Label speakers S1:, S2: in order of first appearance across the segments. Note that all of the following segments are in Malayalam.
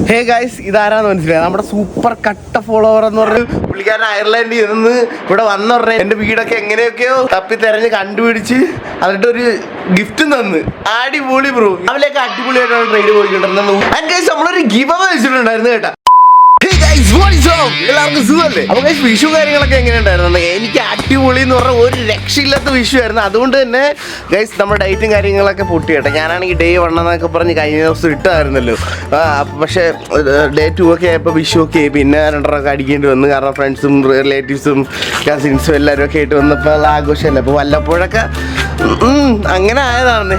S1: ഹേ ഗൈസ്, ഇതാരാന്ന് മനസ്സിലായി? നമ്മുടെ സൂപ്പർ കട്ട ഫോളോവർ എന്ന് പറഞ്ഞ പുള്ളിക്കാരൻ അയർലൻഡിൽ നിന്ന് ഇവിടെ വന്ന പറഞ്ഞ എന്റെ വീടൊക്കെ എങ്ങനെയൊക്കെയോ തപ്പി തെരഞ്ഞ് കണ്ടുപിടിച്ച് എന്നിട്ടൊരു ഗിഫ്റ്റ് തന്ന്. അടിപൊളി ബ്രോ, അവലേക്ക് അടിപൊളിയായിട്ടാണ് ട്രേഡ് പോയിട്ടുണ്ടായിരുന്നു. നമ്മളൊരു ഗിവ് അവേ വെച്ചിട്ടുണ്ടായിരുന്നു കേട്ടാ. എല്ലാവർക്കും സുഖമല്ലേ? അപ്പൊ വിഷു കാര്യങ്ങളൊക്കെ എങ്ങനെ ഉണ്ടായിരുന്നു? എനിക്ക് അടിപൊളി എന്ന് പറഞ്ഞാൽ ഒരു രക്ഷയില്ലാത്ത വിഷു ആയിരുന്നു. അതുകൊണ്ട് തന്നെ ഗൈസ് നമ്മുടെ ഡേറ്റും കാര്യങ്ങളൊക്കെ പൊട്ടി കേട്ടോ. ഞാനാണെങ്കിൽ ഡേ 1 എന്നൊക്കെ പറഞ്ഞ് കഴിഞ്ഞ ദിവസം ഇട്ടായിരുന്നല്ലോ. പക്ഷേ ഡേ 2 ഒക്കെ ആയപ്പോൾ വിഷു ഒക്കെ ആയി. പിന്നെ 2 അടിക്കേണ്ടി വന്നു. കാരണം ഫ്രണ്ട്സും റിലേറ്റീവ്സും കസിൻസും എല്ലാവരും ഒക്കെ ആയിട്ട് വന്നപ്പോൾ ആഘോഷമല്ലേ. അപ്പോൾ വല്ലപ്പോഴൊക്കെ അങ്ങനെ ആയതാണ്.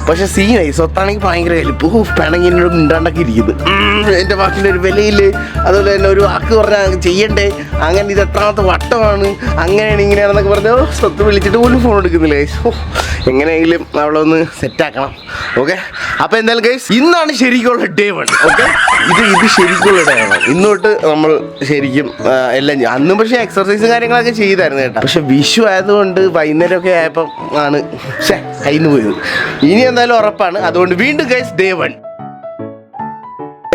S1: പക്ഷെ സീനായി സ്വത്താണെങ്കിൽ ഭയങ്കര ഹെൽപ്പ്. പിണങ്ങി എന്നോട് മിണ്ടാണ്ടൊക്കെ ഇരിക്കുന്നു. എൻ്റെ വാക്കിൻ്റെ ഒരു വിലയില്ല. അതുപോലെ തന്നെ ഒരു വാക്ക് പറഞ്ഞാൽ ചെയ്യണ്ടേ, അങ്ങനെ ഇത് എത്രാമത്തെ വട്ടമാണ്, അങ്ങനെയാണ് ഇങ്ങനെയാണെന്നൊക്കെ പറഞ്ഞ് സ്വത്ത് വിളിച്ചിട്ട് പോലും ഫോൺ എടുക്കുന്നില്ല. എങ്ങനെയെങ്കിലും അവളെ ഒന്ന് സെറ്റാക്കണം. ഓക്കെ, അപ്പോൾ എന്തായാലും ഗൈസ് ഇന്നാണ് ശരിക്കുള്ള ഡേ 1. ഓക്കെ, ഇത് ശരിക്കുള്ള ഡേ ആണ്. ഇന്നോട്ട് നമ്മൾ ശരിക്കും എല്ലാം അന്നും പക്ഷേ എക്സർസൈസും കാര്യങ്ങളൊക്കെ ചെയ്തായിരുന്നു കേട്ടോ. പക്ഷെ വിഷു ആയതുകൊണ്ട് വൈകുന്നേരമൊക്കെ ആയപ്പം ആണ് കയ്യിൽ നിന്ന് പോയത്. ഇനി എന്തായാലും ഉറപ്പാണ്. അതുകൊണ്ട് വീണ്ടും ഗൈസ് ഡേ 1.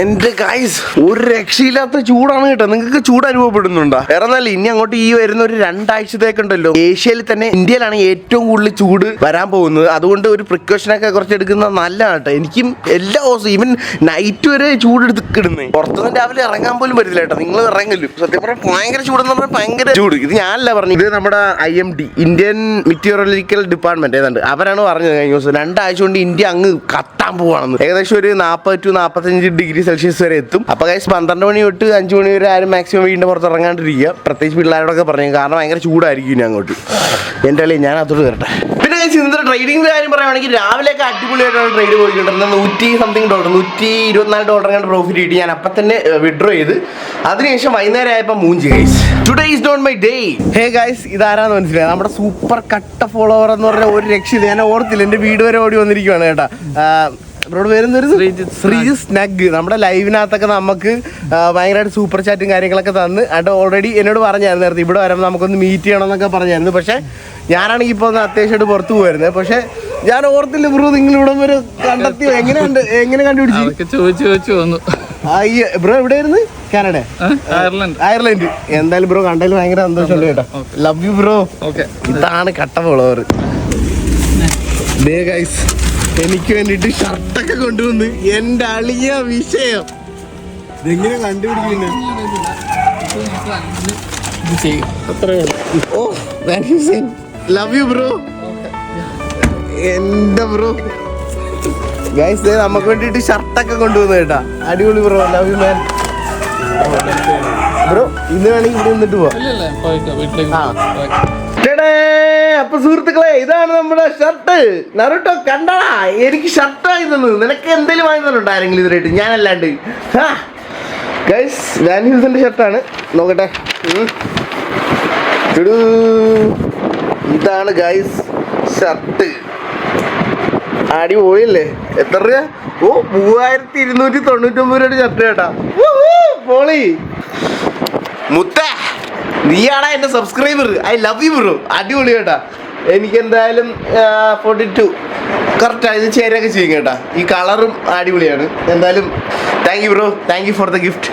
S1: എന്റെ ഗൈസ് ഒരു രക്ഷയില്ലാത്ത ചൂടാണ് കേട്ടോ. നിങ്ങൾക്ക് ചൂട് അനുഭവപ്പെടുന്നുണ്ടോ? വേറെ നല്ല ഇനി അങ്ങോട്ട് ഈ വരുന്ന ഒരു 2 ആഴ്ചത്തേക്കുണ്ടല്ലോ, ഏഷ്യയിൽ തന്നെ ഇന്ത്യയിലാണ് ഏറ്റവും കൂടുതൽ ചൂട് വരാൻ പോകുന്നത്. അതുകൊണ്ട് ഒരു പ്രിക്കോഷനൊക്കെ കുറച്ച് എടുക്കുന്നത് നല്ലതാണ് കേട്ടോ. എനിക്കും എല്ലാ ദിവസവും ഈവൻ നൈറ്റ് വരെ ചൂട് എടുത്തിടുന്നേ. പുറത്തുനിന്ന് രാവിലെ ഇറങ്ങാൻ പോലും പറ്റില്ല കേട്ടോ. നിങ്ങൾ ഇറങ്ങലും സത്യം പറഞ്ഞാൽ ഭയങ്കര ചൂടെന്ന് പറഞ്ഞാൽ ഭയങ്കര ചൂട്. ഇത് ഞാനല്ല പറഞ്ഞു, ഇത് നമ്മുടെ IMD ഇന്ത്യൻ മെറ്റീരിയോളജിക്കൽ ഡിപ്പാർട്ട്മെന്റ് ഏതാണ്ട് അവരാണ് പറഞ്ഞത് കഴിഞ്ഞ ദിവസം. 2 ആഴ്ച കൊണ്ട് ഇന്ത്യ അങ്ങ് കത്താൻ പോവാണെന്ന്. ഏകദേശം ഒരു 40 to 45 ഡിഗ്രി സെൽഷ്യസ് വരെ എത്തും. അപ്പോൾ ഗൈസ് 12 മണി തൊട്ട് 5 മണി വരെ ആരും മാക്സിമം വീടിൻ്റെ പുറത്ത് ഇറങ്ങാണ്ടിരിക്കുക. പ്രത്യേകിച്ച് പിള്ളേരോടൊക്കെ പറഞ്ഞു, കാരണം ഭയങ്കര ചൂടായിരിക്കും ഇനി അങ്ങോട്ട്. എൻ്റെ അല്ലേ ഞാൻ അതോട് കയറട്ടെ. പിന്നെ ഗൈസ് ഇന്നത്തെ ട്രേഡിങ്ങിൻ്റെ കാര്യം പറയുകയാണെങ്കിൽ രാവിലെയൊക്കെ അടിപൊളിയായിട്ടാണ് ട്രേഡ് പോയിട്ടുണ്ടായിരുന്നത്. $100 $124 കണ്ട് പ്രോഫിറ്റ് കിട്ടി. ഞാൻ അപ്പം തന്നെ വിഡ്രോ ചെയ്ത് അതിനുശേഷം വൈകുന്നേരം ആയപ്പോൾ മൂഞ്ചി guys. Today is not my day. Hey guys, ഇതാരാന്ന് മനസ്സിലായി? നമ്മുടെ സൂപ്പർ കട്ട ഫോളോവർ എന്ന് പറഞ്ഞാൽ ഒരു രക്ഷയില്ല. ഞാൻ ഓർത്തില്ല, എൻ്റെ വീട് വരെ ഓടി വന്നിരിക്കുകയാണ് കേട്ടോ. ബ്രോഡ് പേരെന്തൊരു ശ്രീജിത്ത് സ്നഗ്. നമ്മുടെ ലൈവിനകത്തൊക്കെ നമുക്ക് ഭയങ്കരമായിട്ട് സൂപ്പർ ചാറ്റും കാര്യങ്ങളൊക്കെ തന്ന് അത് ഓൾറെഡി എന്നോട് പറഞ്ഞായിരുന്നു നേരത്തെ ഇവിടെ വരുമ്പോൾ നമുക്കൊന്ന് മീറ്റ് ചെയ്യണം എന്നൊക്കെ പറഞ്ഞായിരുന്നു. പക്ഷേ ഞാനാണെങ്കിൽ ഇപ്പോൾ ഒന്ന് അത്യാവശ്യമായിട്ട് പുറത്ത് പോയിരുന്നത്. പക്ഷേ ഞാൻ ഓർത്തില്ല ബ്രോ നിങ്ങൾ ഇവിടെ വരെ കണ്ടെത്തിയോ? എങ്ങനെ കണ്ടുപിടിച്ചു?
S2: ചോദിച്ചു വന്നു.
S1: ബ്രോ എവിടെയായിരുന്നു? Canada, Ireland. എന്തായാലും ബ്രോ കണ്ടതിൽ ഭയങ്കര സന്തോഷമുണ്ട് കേട്ടോ. Love you bro. ഇതാണ് കട്ട ഫോളോവർ. ദേ ഗൈസ് എനിക്ക് വേണ്ടിട്ട് ഷർട്ടൊക്കെ കൊണ്ടുവന്ന് എന്റെ അളിയ വിഷയം. ഇതെങ്ങനെ കണ്ടുപിടിക്കുന്നു? ഓ ലവ് യു ബ്രോ. എന്റെ ബ്രോ ഗൈസ് നമുക്ക് വേണ്ടിട്ട് ഷർട്ടൊക്കെ കൊണ്ടുവന്നു കേട്ടാ. അടിപൊളി bro, love you man. Bro ഇന്ന് വേണമെങ്കിൽ ഇവിടെ നിന്നിട്ട് പോവാം. അപ്പൊ സുഹൃത്തുക്കളെ, ഇതാണ് നമ്മുടെ ഷർട്ട്. നറുട്ടോ കണ്ടടാ, എനിക്ക് ഷർട്ട് വാങ്ങി തന്നു. നിനക്ക് എന്തെങ്കിലും വാങ്ങി തന്നിട്ടുണ്ടോ ആരെങ്കിലും ഇതിനായിട്ട്? ഞാനല്ലാണ്ട്. ഗൈസ് വാൻ ഹ്യൂസിന്റെ ഷർട്ടാണ്. നോക്കട്ടെ. ഇതാണ് ഗൈസ് ഷർട്ട്. അടിപൊളിയല്ലേ? എത്ര രൂപ? ഓ 3299 ഷർട്ട് കേട്ടാ. പൊളി മുത്തേ, നീയാടാ എന്റെ subscriber. I love you bro. അടിപൊളി കേട്ടാ. എനിക്ക് എന്തായാലും 42 കറക്റ്റാണ്. ഇത് ചേരൊക്കെ ചെയ്യും കേട്ടാ. ഈ കളറും അടിപൊളിയാണ്. എന്തായാലും thank you bro, thank you for the gift.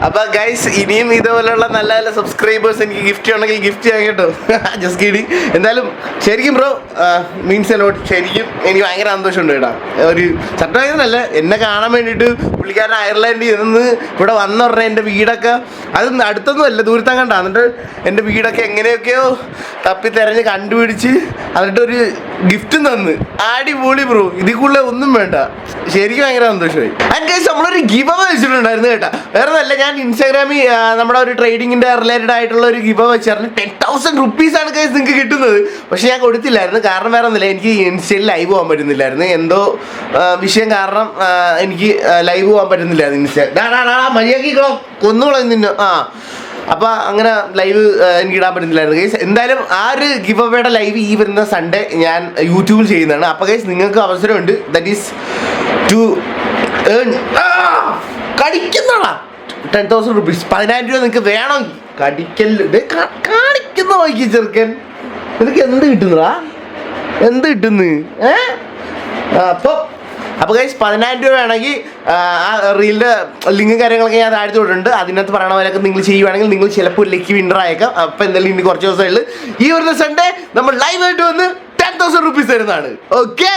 S1: അപ്പോൾ ഗൈസ് ഇനിയും ഇതുപോലെയുള്ള നല്ല നല്ല സബ്സ്ക്രൈബേഴ്സ് എനിക്ക് ഗിഫ്റ്റ് ചെയ്യണമെങ്കിൽ ഗിഫ്റ്റ് ചെയ്യാൻ കേട്ടോ. Just kidding. എന്തായാലും ശരിക്കും ബ്രോ മീൻസ് എലോട്ട്. ശരിക്കും എനിക്ക് ഭയങ്കര സന്തോഷമുണ്ട് കേട്ടോ. ഒരു ചട്ടവായതല്ല, എന്നെ കാണാൻ വേണ്ടിയിട്ട് പുള്ളിക്കാരൻ അയർലൻഡിൽ നിന്ന് ഇവിടെ വന്ന പറഞ്ഞാൽ എൻ്റെ വീടൊക്കെ അത് അടുത്തൊന്നും അല്ല, ദൂരത്താൻ കണ്ട. എന്നിട്ട് എൻ്റെ വീടൊക്കെ എങ്ങനെയൊക്കെയോ തപ്പി തെരഞ്ഞ് കണ്ടുപിടിച്ച് എന്നിട്ടൊരു ഗിഫ്റ്റും തന്ന്. അടിപൊളി ബ്രോ, ഇതിൽ കൂടുതൽ ഒന്നും വേണ്ട. ശരിക്കും ഭയങ്കര സന്തോഷമായി. ആൻഡ് ഗൈസ് നമ്മളൊരു ഗിവ് അവേ വെച്ചിട്ടുണ്ടായിരുന്നു കേട്ടോ. വേറെ നല്ല ഞാൻ ഇൻസ്റ്റാഗ്രാമിൽ നമ്മുടെ ഒരു ട്രേഡിങ്ങിൻ്റെ റിലേറ്റഡ് ആയിട്ടുള്ള ഒരു ഗിവ് അവേ വെച്ചായിരുന്നു. 10,000 റുപ്പീസാണ് ഗൈസ് നിങ്ങൾക്ക് കിട്ടുന്നത്. പക്ഷെ ഞാൻ കൊടുത്തില്ലായിരുന്നു. കാരണം വേറെ ഒന്നുമില്ല, എനിക്ക് ഇൻസ്റ്റയിൽ ലൈവ് പോകാൻ പറ്റുന്നില്ലായിരുന്നു. എന്തോ വിഷയം കാരണം എനിക്ക് ലൈവ് പോകാൻ പറ്റുന്നില്ലായിരുന്നു. മര്യാദയ്ക്ക് കൊന്നുകളയും നിന്നു. അപ്പോൾ അങ്ങനെ ലൈവ് എനിക്ക് ഇടാൻ പറ്റുന്നില്ലായിരുന്നു ഗൈസ്. എന്തായാലും ആ ഒരു ഗിവ് അവയുടെ ലൈവ് ഈ വരുന്ന സൺഡേ ഞാൻ യൂട്യൂബിൽ ചെയ്യുന്നതാണ്. അപ്പോൾ ഗൈസ് നിങ്ങൾക്ക് അവസരമുണ്ട്. ദാറ്റ് ഈസ് ടു ഏൺ കടിക്കുന്നതാ 10,000 റുപ്പീസ്. 10,000 രൂപ നിങ്ങൾക്ക് വേണം. കടിക്കല് കാണിക്കുന്ന നോക്കി ചെറുക്കൻ. നിനക്ക് എന്ത് കിട്ടുന്നതാ? എന്ത് കിട്ടുന്നു? അപ്പോൾ അപ്പോൾ ഗൈസ് 10,000 രൂപ വേണമെങ്കിൽ ആ റീലിൻ്റെ ലിങ്കും കാര്യങ്ങളൊക്കെ ഞാൻ താഴ്ത്തി വിട്ടിട്ടുണ്ട്. അതിനകത്ത് പറയണവരൊക്കെ നിങ്ങൾ ചെയ്യുവാണെങ്കിൽ നിങ്ങൾ ചിലപ്പോൾ ലക്കി വിന്നർ ആയേക്കാം. അപ്പോൾ എന്തായാലും ഇനി കുറച്ച് ദിവസങ്ങളിൽ ഈ ഒരു സൺഡേ നമ്മൾ ലൈവായിട്ട് വന്ന് 10,000 rupees തരുന്നതാണ്. ഓക്കെ.